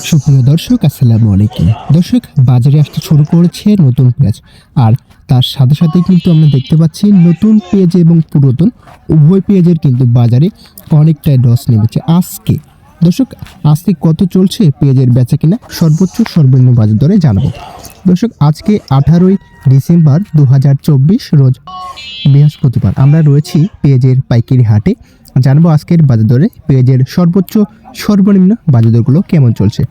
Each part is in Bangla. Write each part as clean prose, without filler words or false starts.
সুপ্রিয় দর্শক, আসসালামু আলাইকুম। দর্শক, বাজারে আসতে শুরু করেছে নতুন পেঁয়াজ, আর তার সাথে সাথে কিন্তু আমরা দেখতে পাচ্ছি নতুন পেঁয়াজ এবং পুরাতন উভয় পেঁয়াজের কিন্তু বাজারে অনেকটাই ধস নেমেছে আজকে। দর্শক, আজকে কত চলছে পেঁয়াজের বেচা কিনা সর্বোচ্চ সর্বনিম্ন বাজার দরে জানবো। দর্শক, আজকে 18ই ডিসেম্বর 2024 রোজ বৃহস্পতিবার আমরা রয়েছি পেঁয়াজের পাইকারি হাটে। জানবো আজকের বাজার দরে পেঁয়াজের সর্বোচ্চ সর্বনিম্ন বাজার দরগুলো কেমন চলছে।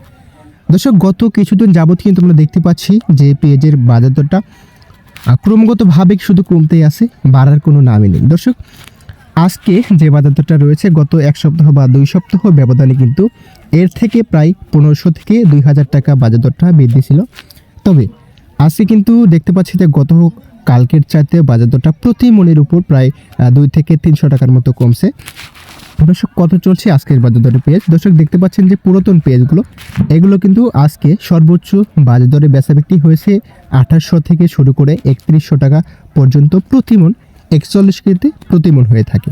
দর্শক, গত কিছুদিন যাবত কিন্তু আমরা দেখতে পাচ্ছি যে পেঁয়াজের বাজার দরটা ক্রমাগতভাবে শুধু কমতেই আছে, বাড়ার কোনো নামই নেই। দর্শক, আজকে যে বাজার দরটা রয়েছে গত এক সপ্তাহ বা 2 সপ্তাহ ব্যবধানে কিন্তু এর থেকে প্রায় 1500 থেকে 2000 টাকা বাজার দরটা বৃদ্ধি ছিল। তবে আজকে কিন্তু দেখতে পাচ্ছি যে গত কালকের চাইতে বাজার দরটা প্রতি মনের উপর প্রায় 2 থেকে 300 টাকার মতো কমছে। দর্শক, কত চলছে আজকের বাজার দরে পেঁয়াজ? দর্শক, দেখতে পাচ্ছেন যে পুরাতন পেঁয়াজগুলো এগুলো কিন্তু আজকে সর্বোচ্চ বাজার দরে বেচা বিক্রি হয়েছে 2800 থেকে শুরু করে 3100 টাকা পর্যন্ত প্রতি মন, 41 কেজিতে প্রতি মন হয়ে থাকে।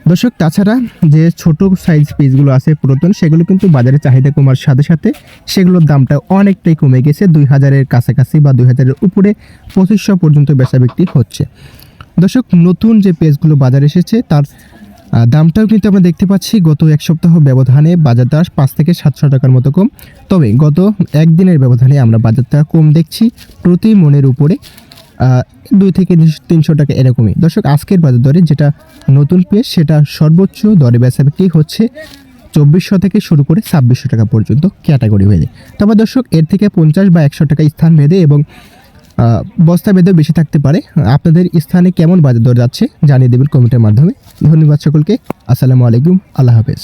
দর্শক, তাছাড়া যে ছোট সাইজ পেঁয়াজগুলো আছে পুরাতন, সেগুলো কিন্তু বাজারে চাহিদা কমার সাথে সাথে সেগুলোর দামটা অনেকটাই কমে গেছে। 2000-এর কাছাকাছি বা 2000-এর উপরে 2500 পর্যন্ত বেচা বিক্রি হচ্ছে। দর্শক, নতুন যে পেঁয়াজগুলো বাজারে এসেছে তার দামটাও কিন্তু আমরা দেখতে পাচ্ছি গত এক সপ্তাহ ব্যবধানে বাজার দর 5 থেকে 700 টাকার মতো কম। তবে গত একদিনের ব্যবধানে আমরা বাজারটা কম দেখছি প্রতি মনের উপরে 2 থেকে 300 টাকা এরকমই। দর্শক, আজকের বাজার দরে যেটা নতুন পেঁয়াজ সেটা সর্বোচ্চ দরে বেচা বিক্রি হচ্ছে 2400 থেকে শুরু করে 2600 টাকা পর্যন্ত ক্যাটাগরি ভেদে। তবে দর্শক, এর থেকে 50 বা 100 টাকা স্থান ভেদে এবং বস্তা ভেদেও বেশি থাকতে পারে। আপনাদের স্থানে কেমন বাজার দর যাচ্ছে জানিয়ে দেবেন কমেন্টের মাধ্যমে। ধন্যবাদ সকলকে। আসসালামু আলাইকুম। আল্লাহ হাফেজ।